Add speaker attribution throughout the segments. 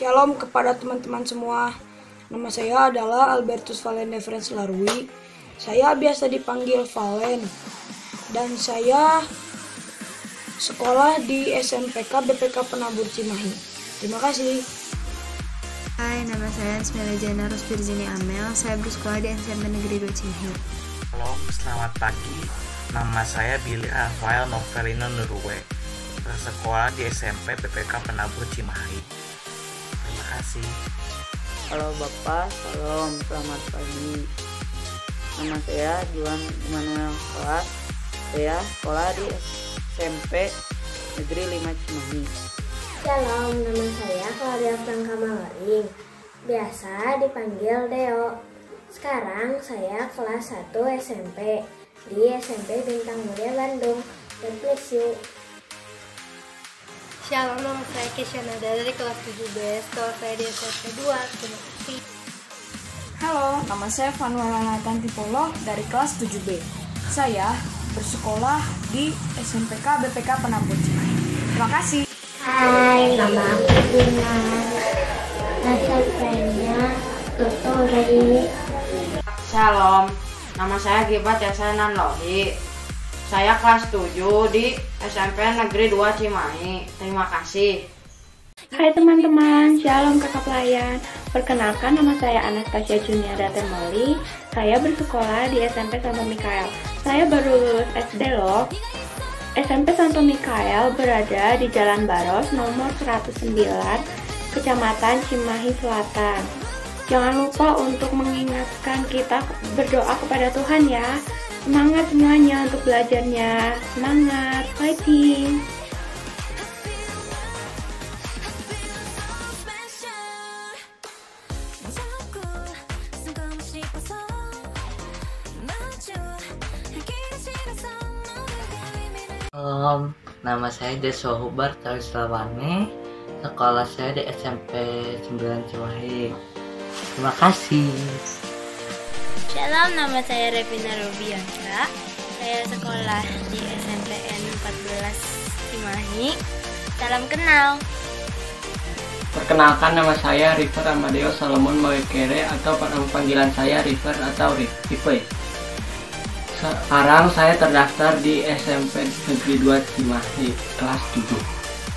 Speaker 1: Shalom kepada teman-teman semua. Nama saya adalah Albertus Valen Deferens Larui. Saya biasa dipanggil Valen. Dan saya sekolah di SMPK BPK Penabur Cimahi. Terima kasih.
Speaker 2: Hai, nama saya Ismaila Jana Ros Virginia Amel. Saya bersekolah di SMP Negeri 2 Cimahi.
Speaker 3: Halo, selamat pagi. Nama saya Billy Rafael Novelino Nurwe. Bersekolah di SMP BPK Penabur Cimahi. Terima kasih.
Speaker 4: Halo Bapak, salam, selamat pagi. Nama saya Juan Immanuel Kelas. Saya sekolah di SMP Negeri 5 Cimahi.
Speaker 5: Shalom, nama saya Claudia Franka Malaring. Biasa dipanggil Deo. Sekarang saya kelas 1 SMP di SMP Bintang Mulia Bandung. God bless you.
Speaker 6: Shalom, nama saya Kesyana dari kelas 7B, sekolah saya di SMP 2. Terima kasih.
Speaker 7: Halo, nama saya Vanuela Nathan Tipolo dari kelas 7B. Saya bersekolah di SMPK BPK Penabur Cimahi. Terima kasih.
Speaker 5: Hai, nama aku Dina. Asal friendnya Tutori.
Speaker 8: Shalom, nama saya Gibat Yasanan Lohi. Saya kelas 7 di SMP Negeri 2 Cimahi. Terima kasih.
Speaker 9: Hai teman-teman, shalom kakak pelayan. Perkenalkan, nama saya Anastasia Juniada Temoli. Saya bersekolah di SMP Santo Mikael. Saya baru lulus SD loh. SMP Santo Mikael berada di Jalan Baros nomor 109, Kecamatan Cimahi Selatan. Jangan lupa untuk mengingatkan kita berdoa kepada Tuhan ya. Semangat semuanya untuk belajarnya. Semangat, fighting.
Speaker 10: Nama saya Deso Hubar Tawislawane. Sekolah saya di SMP 9 Cimahi. Terima kasih.
Speaker 6: Shalom, nama saya Revina Rubiansa. Saya sekolah di SMPN 14 Cimahi. Salam kenal.
Speaker 11: Perkenalkan, nama saya River Amadeo Solomon Mawekere atau panggilan saya River atau Rive. Sekarang saya terdaftar di SMP Negeri 2 Cimahi, kelas 7.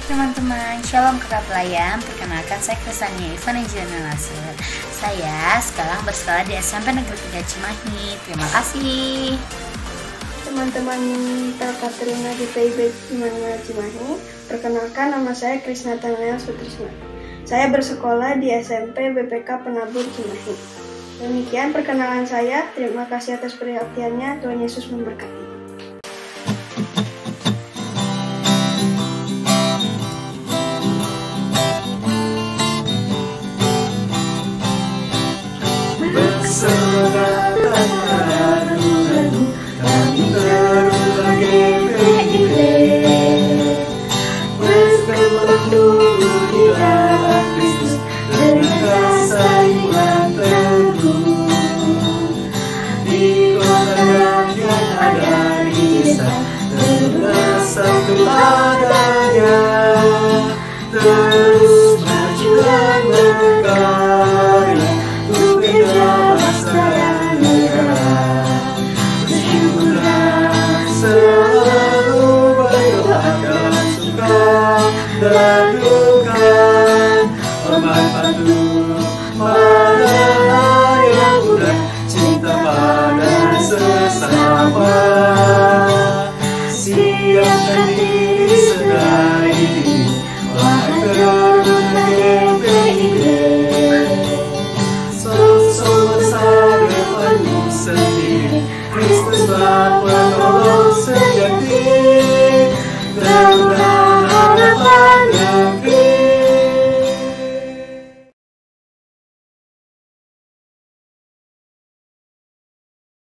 Speaker 2: Teman-teman, shalom kakak pelayan. Perkenalkan, saya Krisania Ivan Ejana Lasur. Saya sekarang bersekolah di SMP Negeri 3 Cimahi. Terima kasih.
Speaker 12: Teman-teman Katrina di PIB Cimahi. Perkenalkan, nama saya Krisna Tanaya Sutrisma. Saya bersekolah di SMP BPK Penabur Cimahi. Demikian perkenalan saya. Terima kasih atas perhatiannya. Tuhan Yesus memberkati.
Speaker 13: Terus maju dan berkarya untuk bela bangsa dan negara. Bersyukurlah selalu berdoa dalam suka dan duka. Hormat patuh pada yang muda, cinta pada sesama. Siapkan diri sedari dini. Kristus telah menolong sejati dan harapan negeri.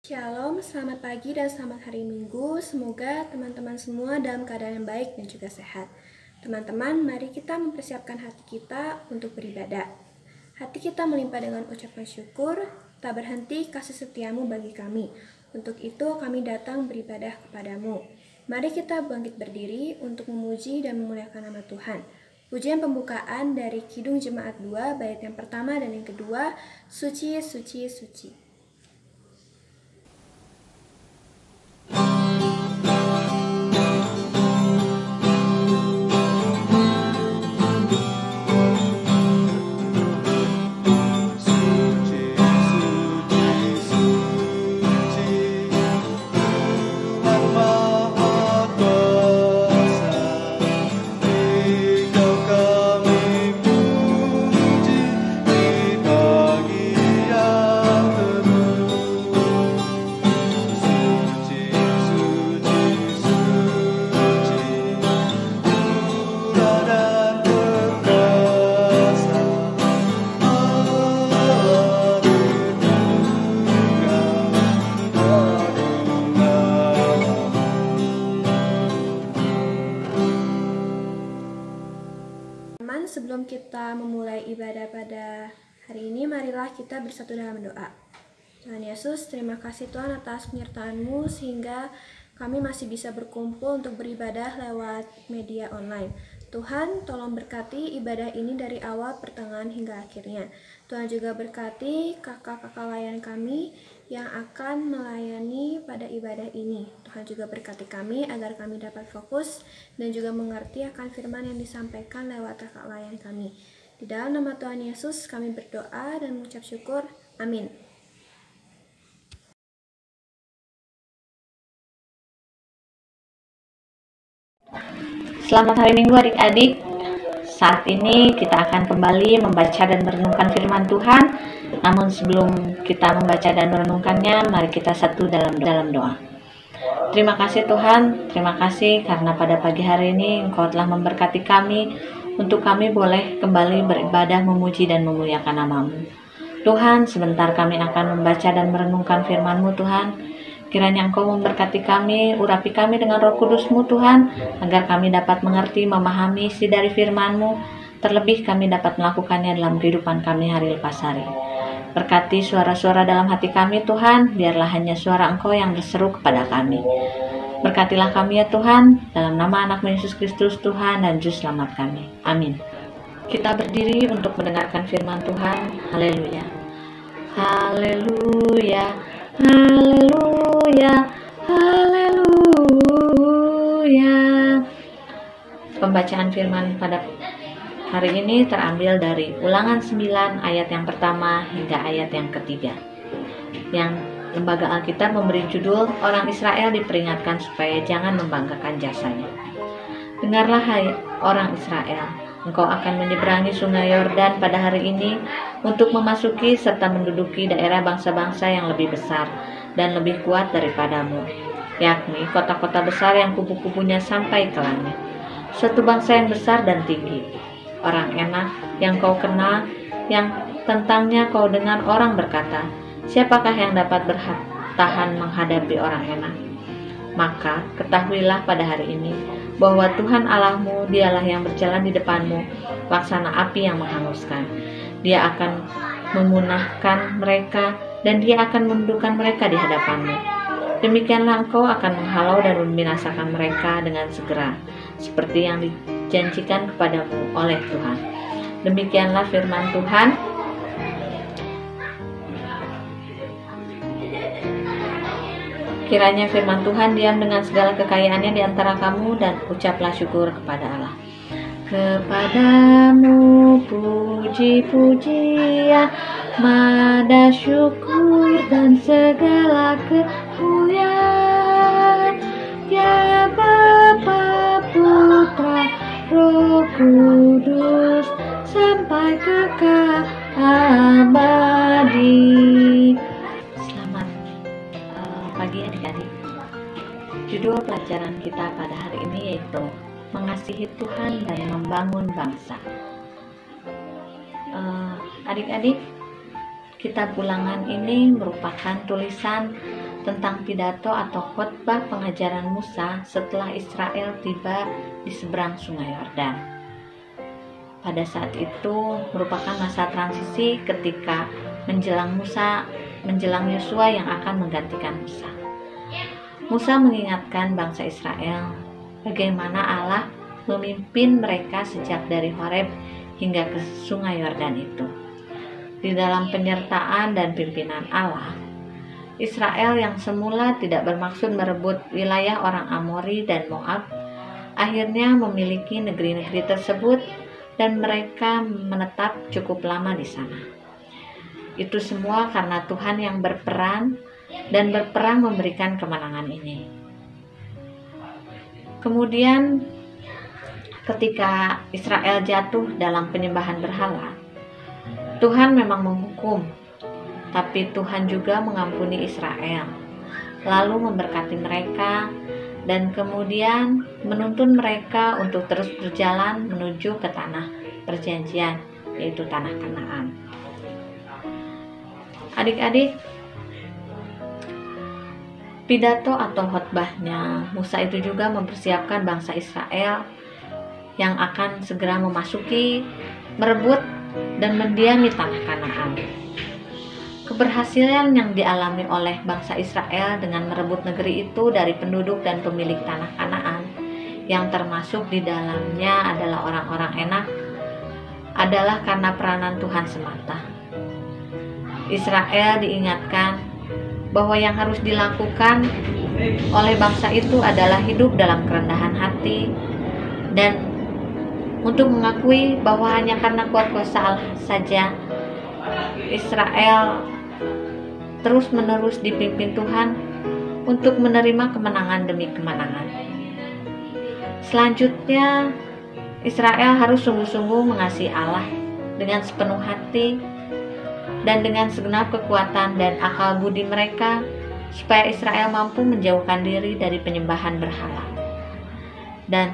Speaker 14: Shalom, selamat pagi dan selamat hari Minggu. Semoga teman-teman semua dalam keadaan yang baik dan juga sehat. Teman-teman, mari kita mempersiapkan hati kita untuk beribadah. Hati kita melimpah dengan ucapan syukur, tak berhenti kasih setiamu bagi kami. Untuk itu kami datang beribadah kepadamu. Mari kita bangkit berdiri untuk memuji dan memuliakan nama Tuhan. Pujian pembukaan dari Kidung Jemaat 2, bait yang pertama dan yang kedua, Suci, Suci, Suci. Sebelum kita memulai ibadah pada hari ini, marilah kita bersatu dalam doa. Tuhan Yesus, terima kasih Tuhan atas penyertaan-Mu sehingga kami masih bisa berkumpul untuk beribadah lewat media online. Tuhan, tolong berkati ibadah ini dari awal, pertengahan, hingga akhirnya. Tuhan juga berkati kakak-kakak layan kami yang akan melayani pada ibadah ini. Tuhan juga berkati kami agar kami dapat fokus dan juga mengerti akan firman yang disampaikan lewat kakak layan kami. Di dalam nama Tuhan Yesus kami berdoa dan mengucap syukur. Amin.
Speaker 15: Selamat hari Minggu adik-adik. Saat ini kita akan kembali membaca dan merenungkan firman Tuhan. Namun sebelum kita membaca dan merenungkannya, mari kita satu dalam doa. Terima kasih Tuhan, terima kasih karena pada pagi hari ini Engkau telah memberkati kami untuk kami boleh kembali beribadah, memuji dan memuliakan nama-Mu. Tuhan, sebentar kami akan membaca dan merenungkan firman-Mu Tuhan. Kiranya Engkau memberkati kami, urapi kami dengan Roh Kudus-Mu Tuhan, agar kami dapat mengerti, memahami isi dari firman-Mu, terlebih kami dapat melakukannya dalam kehidupan kami hari lepas hari. Berkati suara-suara dalam hati kami Tuhan, biarlah hanya suara Engkau yang berseru kepada kami. Berkatilah kami ya Tuhan, dalam nama anak-Mu Yesus Kristus Tuhan dan Juru Selamat kami. Amin. Kita berdiri untuk mendengarkan firman Tuhan. Haleluya. Haleluya. Haleluya, haleluya. Pembacaan firman pada hari ini terambil dari Ulangan 9 ayat yang pertama hingga ayat yang ketiga. Yang Lembaga Alkitab memberi judul Orang Israel diperingatkan supaya jangan membanggakan jasanya. Dengarlah hai orang Israel, engkau akan menyeberangi sungai Yordan pada hari ini untuk memasuki serta menduduki daerah bangsa-bangsa yang lebih besar dan lebih kuat daripadamu, yakni kota-kota besar yang kubu-kubunya sampai ke langit. Suatu bangsa yang besar dan tinggi, orang enak yang kau kenal, yang tentangnya kau dengar orang berkata, siapakah yang dapat bertahan menghadapi orang enak? Maka ketahuilah pada hari ini bahwa Tuhan Allahmu dialah yang berjalan di depanmu, laksana api yang menghanguskan. Dia akan memunahkan mereka dan dia akan menundukkan mereka di hadapanmu. Demikianlah engkau akan menghalau dan membinasakan mereka dengan segera, seperti yang dijanjikan kepadamu oleh Tuhan. Demikianlah firman Tuhan. Kiranya firman Tuhan diam dengan segala kekayaannya di antara kamu dan ucaplah syukur kepada Allah. Kepadamu puji-pujian, mada syukur dan segala kemuliaan. Ya Bapa, Putra, Roh Kudus, sampai kekal abadi. Pagi adik-adik. Judul pelajaran kita pada hari ini yaitu mengasihi Tuhan dan membangun bangsa. Adik-adik, kitab Ulangan ini merupakan tulisan tentang pidato atau khotbah pengajaran Musa setelah Israel tiba di seberang sungai Yordan. Pada saat itu merupakan masa transisi ketika menjelang Yosua yang akan menggantikan Musa. Musa mengingatkan bangsa Israel bagaimana Allah memimpin mereka sejak dari Horeb hingga ke sungai Yordan itu. Di dalam penyertaan dan pimpinan Allah, Israel yang semula tidak bermaksud merebut wilayah orang Amori dan Moab, akhirnya memiliki negeri-negeri tersebut dan mereka menetap cukup lama di sana. Itu semua karena Tuhan yang berperan dan berperang memberikan kemenangan ini. Kemudian ketika Israel jatuh dalam penyembahan berhala, Tuhan memang menghukum, tapi Tuhan juga mengampuni Israel, lalu memberkati mereka dan kemudian menuntun mereka untuk terus berjalan menuju ke tanah perjanjian, yaitu tanah Kanaan. Adik-adik, pidato atau khotbahnya Musa itu juga mempersiapkan bangsa Israel yang akan segera memasuki, merebut, dan mendiami tanah Kanaan. Keberhasilan yang dialami oleh bangsa Israel dengan merebut negeri itu dari penduduk dan pemilik tanah Kanaan, yang termasuk di dalamnya adalah orang-orang Enak, adalah karena peranan Tuhan semata. Israel diingatkan bahwa yang harus dilakukan oleh bangsa itu adalah hidup dalam kerendahan hati dan untuk mengakui bahwa hanya karena kuat kuasa Allah saja Israel terus-menerus dipimpin Tuhan untuk menerima kemenangan demi kemenangan. Selanjutnya, Israel harus sungguh-sungguh mengasihi Allah dengan sepenuh hati dan dengan segenap kekuatan dan akal budi mereka, supaya Israel mampu menjauhkan diri dari penyembahan berhala dan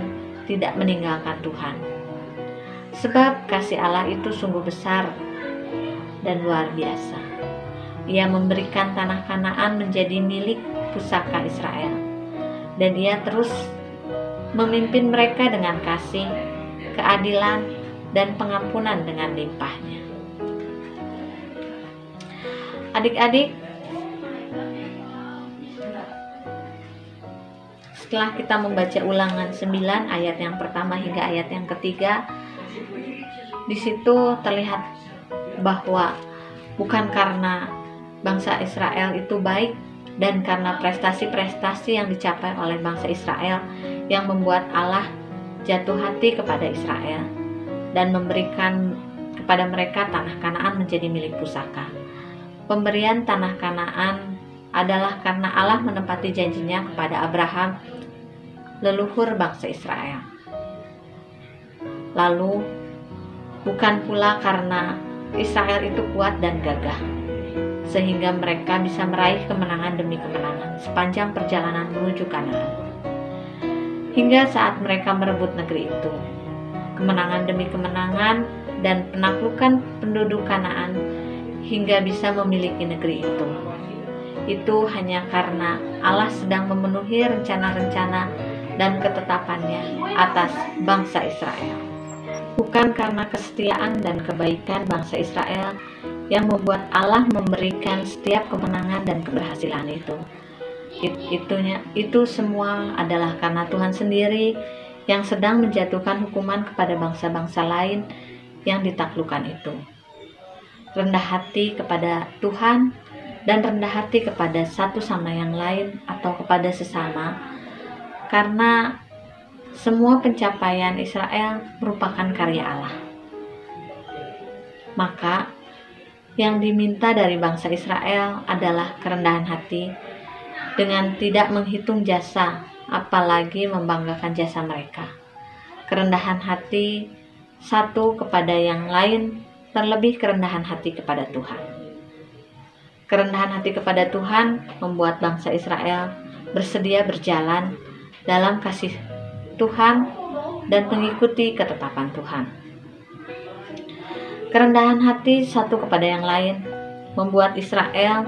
Speaker 15: tidak meninggalkan Tuhan. Sebab kasih Allah itu sungguh besar dan luar biasa. Ia memberikan tanah Kanaan menjadi milik pusaka Israel, dan Ia terus memimpin mereka dengan kasih, keadilan, dan pengampunan dengan limpahnya. Adik-adik, setelah kita membaca Ulangan 9 ayat yang pertama hingga ayat yang ketiga, di situ terlihat bahwa bukan karena bangsa Israel itu baik dan karena prestasi-prestasi yang dicapai oleh bangsa Israel yang membuat Allah jatuh hati kepada Israel dan memberikan kepada mereka tanah Kanaan menjadi milik pusaka. Pemberian tanah Kanaan adalah karena Allah menepati janjinya kepada Abraham, leluhur bangsa Israel. Lalu, bukan pula karena Israel itu kuat dan gagah, sehingga mereka bisa meraih kemenangan demi kemenangan sepanjang perjalanan menuju Kanaan. Hingga saat mereka merebut negeri itu, kemenangan demi kemenangan dan penaklukan penduduk Kanaan hingga bisa memiliki negeri itu. Itu hanya karena Allah sedang memenuhi rencana-rencana dan ketetapannya atas bangsa Israel. Bukan karena kesetiaan dan kebaikan bangsa Israel yang membuat Allah memberikan setiap kemenangan dan keberhasilan itu. Itu semua adalah karena Tuhan sendiri yang sedang menjatuhkan hukuman kepada bangsa-bangsa lain yang ditaklukkan itu. Rendah hati kepada Tuhan dan rendah hati kepada satu sama yang lain atau kepada sesama, karena semua pencapaian Israel merupakan karya Allah. Maka yang diminta dari bangsa Israel adalah kerendahan hati dengan tidak menghitung jasa, apalagi membanggakan jasa mereka. Kerendahan hati satu kepada yang lain, terlebih kerendahan hati kepada Tuhan. Kerendahan hati kepada Tuhan membuat bangsa Israel bersedia berjalan dalam kasih Tuhan dan mengikuti ketetapan Tuhan. Kerendahan hati satu kepada yang lain membuat Israel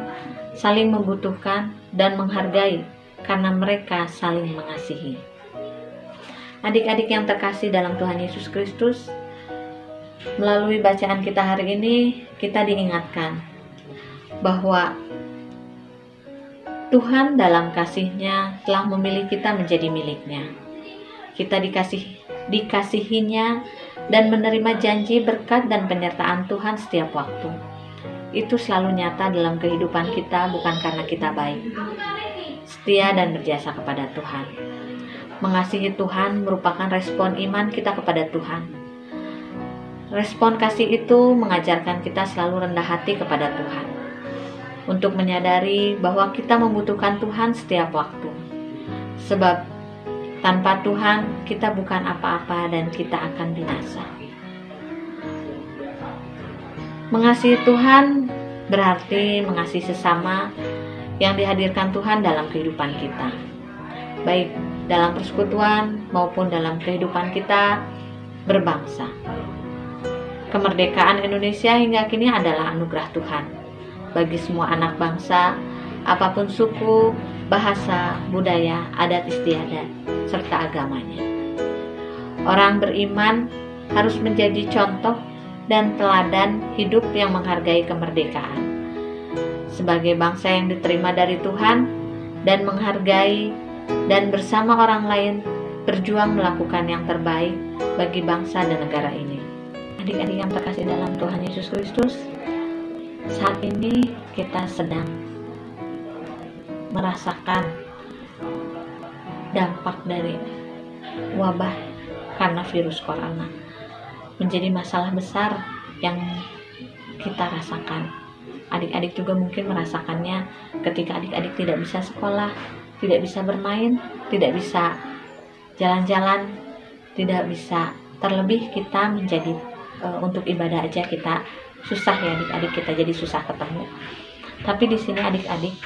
Speaker 15: saling membutuhkan dan menghargai karena mereka saling mengasihi. Adik-adik yang terkasih dalam Tuhan Yesus Kristus, melalui bacaan kita hari ini, kita diingatkan bahwa Tuhan dalam kasih-Nya telah memilih kita menjadi milik-Nya. Kita dikasih dikasihinya, dan menerima janji berkat dan penyertaan Tuhan setiap waktu. Itu selalu nyata dalam kehidupan kita, bukan karena kita baik, setia, dan berjasa kepada Tuhan. Mengasihi Tuhan merupakan respon iman kita kepada Tuhan. Respon kasih itu mengajarkan kita selalu rendah hati kepada Tuhan, untuk menyadari bahwa kita membutuhkan Tuhan setiap waktu. Sebab tanpa Tuhan kita bukan apa-apa dan kita akan binasa. Mengasihi Tuhan berarti mengasihi sesama yang dihadirkan Tuhan dalam kehidupan kita, baik dalam persekutuan maupun dalam kehidupan kita berbangsa. Kemerdekaan Indonesia hingga kini adalah anugerah Tuhan bagi semua anak bangsa, apapun suku, bahasa, budaya, adat istiadat, serta agamanya. Orang beriman harus menjadi contoh dan teladan hidup yang menghargai kemerdekaan. Sebagai bangsa yang diterima dari Tuhan dan menghargai dan bersama orang lain berjuang melakukan yang terbaik bagi bangsa dan negara ini. Adik-adik yang terkasih dalam Tuhan Yesus Kristus, saat ini kita sedang merasakan dampak dari wabah karena virus corona. Menjadi masalah besar yang kita rasakan. Adik-adik juga mungkin merasakannya ketika adik-adik tidak bisa sekolah, tidak bisa bermain, tidak bisa jalan-jalan, tidak bisa, terlebih kita menjadi untuk ibadah aja kita susah ya adik-adik, kita jadi susah ketemu. Tapi di sini adik-adik,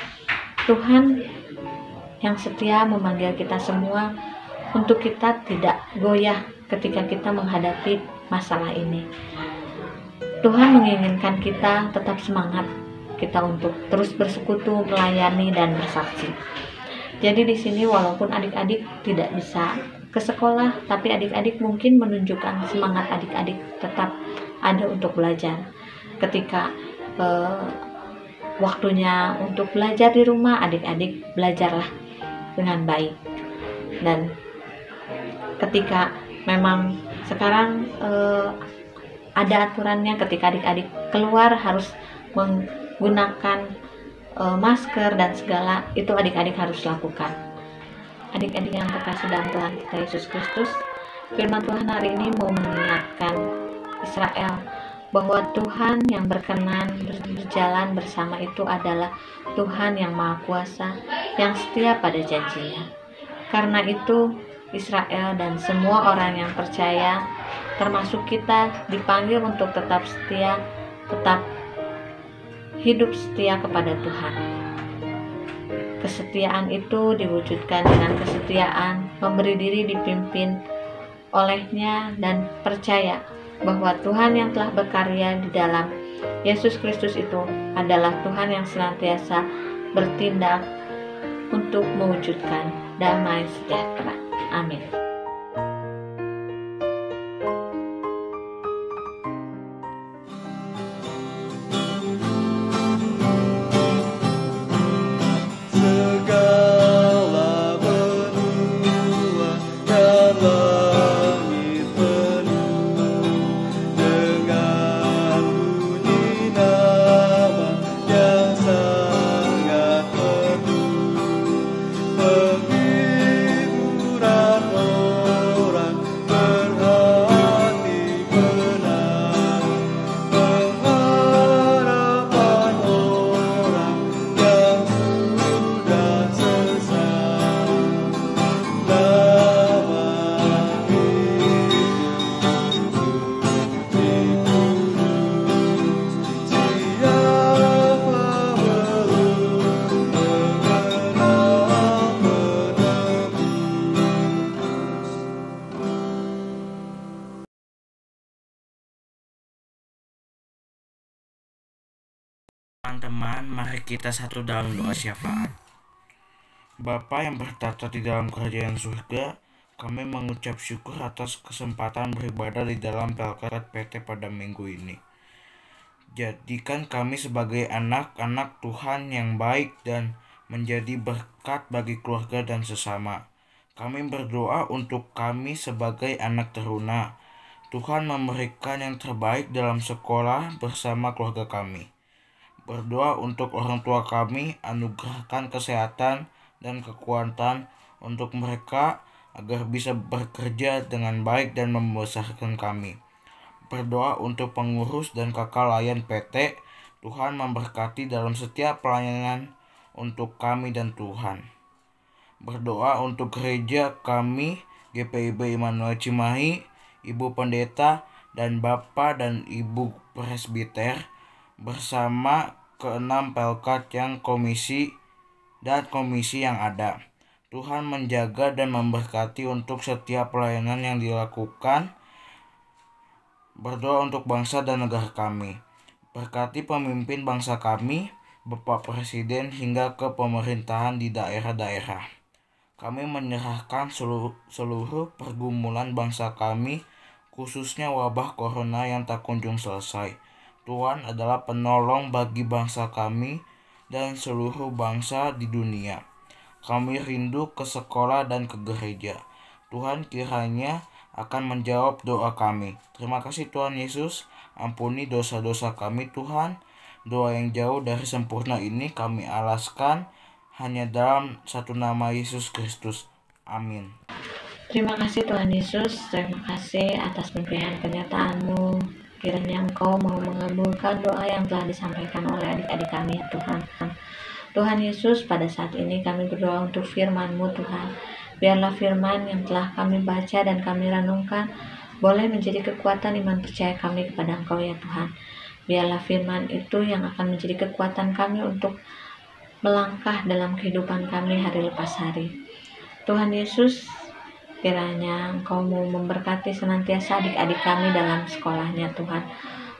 Speaker 15: Tuhan yang setia memanggil kita semua untuk kita tidak goyah ketika kita menghadapi masalah ini. Tuhan menginginkan kita tetap semangat, kita untuk terus bersekutu, melayani, dan bersaksi. Jadi di sini walaupun adik-adik tidak bisa ke sekolah, tapi adik-adik mungkin menunjukkan semangat adik-adik tetap ada untuk belajar. Ketika waktunya untuk belajar di rumah, adik-adik belajarlah dengan baik. Dan ketika memang sekarang ada aturannya, ketika adik-adik keluar harus menggunakan masker dan segala, itu adik-adik harus lakukan. Adik-adik yang terkasih dalam Tuhan kita Yesus Kristus, firman Tuhan hari ini mau mengingatkan Israel bahwa Tuhan yang berkenan berjalan bersama itu adalah Tuhan yang Maha Kuasa, yang setia pada janjinya. Karena itu Israel dan semua orang yang percaya, termasuk kita, dipanggil untuk tetap setia, tetap hidup setia kepada Tuhan. Kesetiaan itu diwujudkan dengan kesetiaan, memberi diri dipimpin olehnya, dan percaya bahwa Tuhan yang telah berkarya di dalam Yesus Kristus itu adalah Tuhan yang senantiasa bertindak untuk mewujudkan damai sejahtera. Amin.
Speaker 3: Teman-teman, mari kita satu dalam doa syafaat. Bapa yang bertata di dalam kerajaan surga, kami mengucap syukur atas kesempatan beribadah di dalam Pelkat PT pada minggu ini. Jadikan kami sebagai anak-anak Tuhan yang baik dan menjadi berkat bagi keluarga dan sesama. Kami berdoa untuk kami sebagai anak teruna. Tuhan memberikan yang terbaik dalam sekolah bersama keluarga kami. Berdoa untuk orang tua kami, anugerahkan kesehatan dan kekuatan untuk mereka agar bisa bekerja dengan baik dan membesarkan kami. Berdoa untuk pengurus dan kakak layan PT, Tuhan memberkati dalam setiap pelayanan untuk kami dan Tuhan. Berdoa untuk gereja kami, GPIB Immanuel Cimahi, Ibu Pendeta, dan Bapak dan Ibu Presbiter, bersama ke-6 Pelkat yang komisi yang ada. Tuhan menjaga dan memberkati untuk setiap pelayanan yang dilakukan. Berdoa untuk bangsa dan negara kami. Berkati pemimpin bangsa kami, Bapak Presiden hingga ke pemerintahan di daerah-daerah. Kami menyerahkan seluruh pergumulan bangsa kami, khususnya wabah corona yang tak kunjung selesai. Tuhan adalah penolong bagi bangsa kami dan seluruh bangsa di dunia. Kami rindu ke sekolah dan ke gereja. Tuhan kiranya akan menjawab doa kami. Terima kasih Tuhan Yesus, ampuni dosa-dosa kami Tuhan. Doa yang jauh dari sempurna ini kami alaskan hanya dalam satu nama Yesus Kristus. Amin.
Speaker 15: Terima kasih Tuhan Yesus, terima kasih atas pimpinan kenyataan-Mu. Kiranya Engkau mau mengabulkan doa yang telah disampaikan oleh adik-adik kami ya Tuhan. Tuhan Yesus, pada saat ini kami berdoa untuk firman-Mu Tuhan. Biarlah firman yang telah kami baca dan kami renungkan boleh menjadi kekuatan iman percaya kami kepada Engkau ya Tuhan. Biarlah firman itu yang akan menjadi kekuatan kami untuk melangkah dalam kehidupan kami hari lepas hari. Tuhan Yesus, kiranya Engkau mau memberkati senantiasa adik-adik kami dalam sekolahnya Tuhan.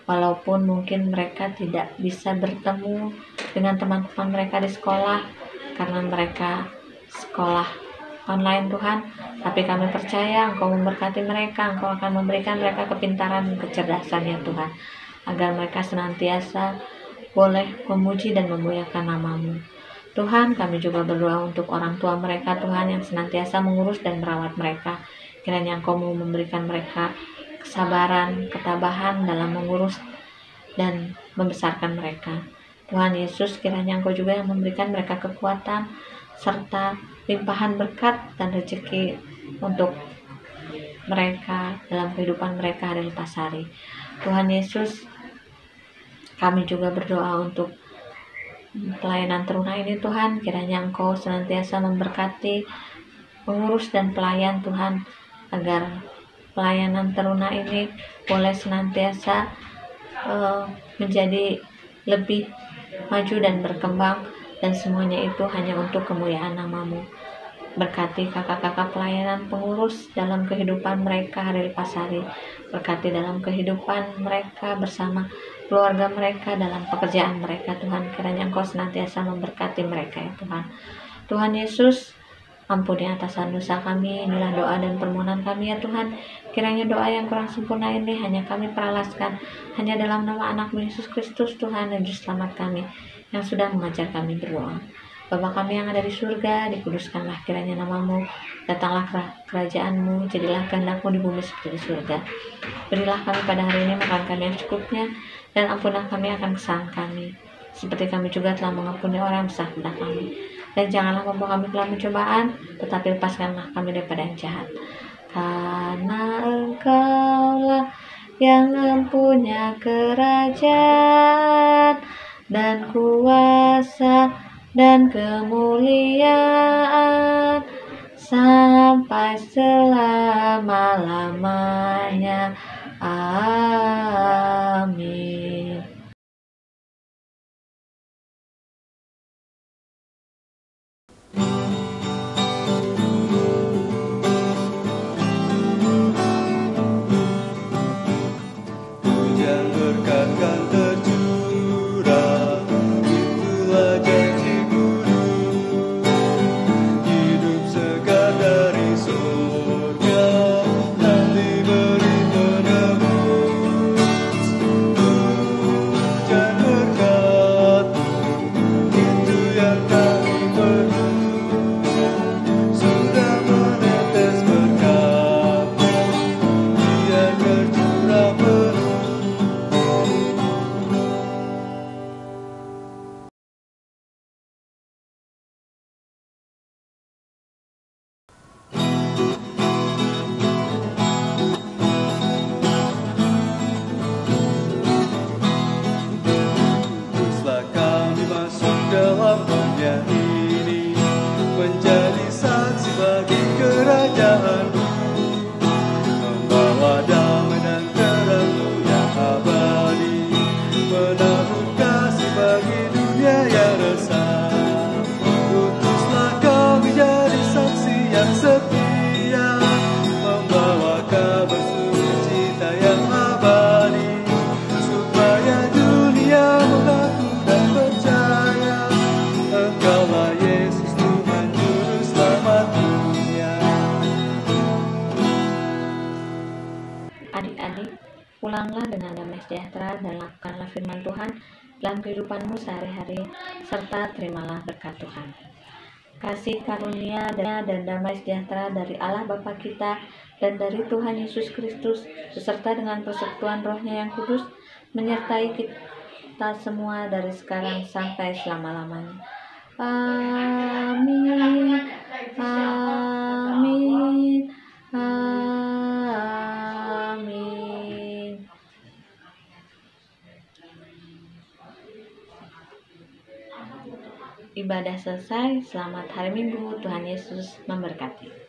Speaker 15: Walaupun mungkin mereka tidak bisa bertemu dengan teman-teman mereka di sekolah karena mereka sekolah online Tuhan, tapi kami percaya Engkau memberkati mereka, Engkau akan memberikan mereka kepintaran dan kecerdasan ya Tuhan, agar mereka senantiasa boleh memuji dan memuliakan nama-Mu. Tuhan, kami juga berdoa untuk orang tua mereka Tuhan yang senantiasa mengurus dan merawat mereka. Kiranya Engkau mau memberikan mereka kesabaran, ketabahan dalam mengurus dan membesarkan mereka. Tuhan Yesus, kiranya Engkau juga yang memberikan mereka kekuatan serta limpahan berkat dan rezeki untuk mereka dalam kehidupan mereka hari lepas hari. Tuhan Yesus, kami juga berdoa untuk pelayanan teruna ini Tuhan. Kiranya Engkau senantiasa memberkati pengurus dan pelayan Tuhan, agar pelayanan teruna ini boleh senantiasa menjadi lebih maju dan berkembang, dan semuanya itu hanya untuk kemuliaan nama-Mu. Berkati kakak-kakak pelayanan pengurus dalam kehidupan mereka hari lepas hari. Berkati dalam kehidupan mereka bersama keluarga mereka, dalam pekerjaan mereka Tuhan. Kiranya Engkau senantiasa memberkati mereka ya Tuhan. Tuhan Yesus, ampuni atasan dosa kami. Inilah doa dan permohonan kami ya Tuhan. Kiranya doa yang kurang sempurna ini hanya kami peralaskan hanya dalam nama anak-Mu Yesus Kristus Tuhan dan Juru Selamat kami yang sudah mengajar kami berdoa. Bapa kami yang ada di surga, dikuduskanlah kiranya nama-Mu, datanglah kerajaan-Mu, jadilah kehendak-Mu di bumi seperti di surga. Berilah kami pada hari ini makan kami yang cukupnya, dan ampunilah kami akan kesalahan kami, seperti kami juga telah mengampuni orang yang bersalah kepada kami. Dan janganlah membawa kami ke dalam pencobaan, tetapi lepaskanlah kami daripada yang jahat. Karena Engkaulah yang mempunyai kerajaan dan kuasa dan kemuliaan sampai selama-lamanya. Amin.
Speaker 13: Hujan berkat kan tercurah, itulah janji Guru. Hidup segar dari surga dan diberi penebus.
Speaker 15: Adik-adik, pulanglah dengan damai sejahtera dan lakukanlah firman Tuhan dalam kehidupanmu sehari-hari, serta terimalah berkat Tuhan. Kasih karunia dan damai sejahtera dari Allah Bapa kita dan dari Tuhan Yesus Kristus beserta dengan persekutuan Roh-Nya yang kudus menyertai kita semua dari sekarang sampai selama-lamanya. Amin. Amin. Amin. Ibadah selesai. Selamat hari Minggu. Tuhan Yesus memberkati.